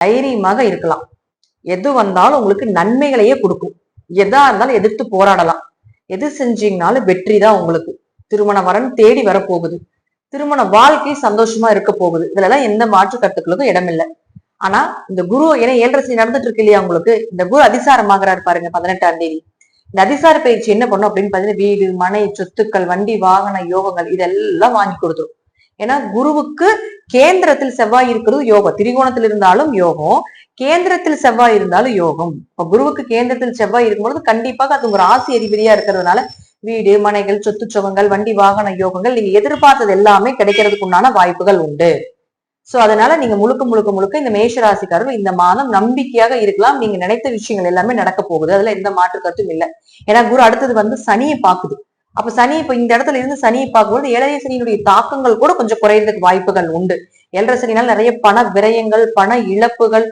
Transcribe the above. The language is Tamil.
தைரியமாக இருக்கலாம். எது வந்தாலும் உங்களுக்கு நன்மைகளையே கொடுக்கும். எதா இருந்தாலும் எதிர்த்து போராடலாம். எது செஞ்சீங்கனாலும் வெற்றி தான் உங்களுக்கு. திருமண வரன் தேடி வரப்போகுது. திருமண வாழ்க்கை சந்தோஷமா இருக்க போகுது. இதுலலாம் எந்த மாற்று கருத்துக்களுக்கும் இடமில்லை. ஆனா இந்த குரு ஏன்னா 7.5 சனி நடந்துட்டு இருக்கு இல்லையா உங்களுக்கு, இந்த குரு அதிசாரமாகிறாரு பாருங்க 18ஆம் தேதி. இந்த அதிசார பயிற்சி என்ன பண்ணும் அப்படின்னு பாத்தீங்கன்னா, வீடு, மனை, சொத்துக்கள், வண்டி, வாகன யோகங்கள் இதெல்லாம் வாங்கி கொடுத்துரும். ஏன்னா குருவுக்கு கேந்திரத்தில் செவ்வாய் இருக்கிறது யோகம். திரிகோணத்தில் இருந்தாலும் யோகம், கேந்திரத்தில் செவ்வாய் இருந்தாலும் யோகம். இப்ப குருவுக்கு கேந்திரத்தில் செவ்வாய் இருக்கும்பொழுது கண்டிப்பாக அது ஒரு ராசி அதிபதியா இருக்கிறதுனால வீடு, மனைகள், சொத்து சுகங்கள், வண்டி, வாகன யோகங்கள் நீங்க எதிர்பார்த்தது எல்லாமே கிடைக்கிறதுக்கு உண்டான வாய்ப்புகள் உண்டு. சோ அதனால நீங்க முழுக்க இந்த மேஷ ராசிக்காரர்கள் இந்த மாதம் நம்பிக்கையாக இருக்கலாம். நீங்க நினைத்த விஷயங்கள் எல்லாமே நடக்க போகுது. அதுல எந்த மாற்று கருத்தும் இல்லை. ஏன்னா குரு அடுத்தது சனியை பாக்குது. அப்ப சனி இப்ப இந்த இடத்துல இருந்து சனியை பார்க்கும்போது 7.5 சனியினுடைய தாக்கங்கள் கூட கொஞ்சம் குறையறதுக்கு வாய்ப்புகள் உண்டு. 7.5 சனினால் நிறைய பண விரயங்கள், பண இழப்புகள்,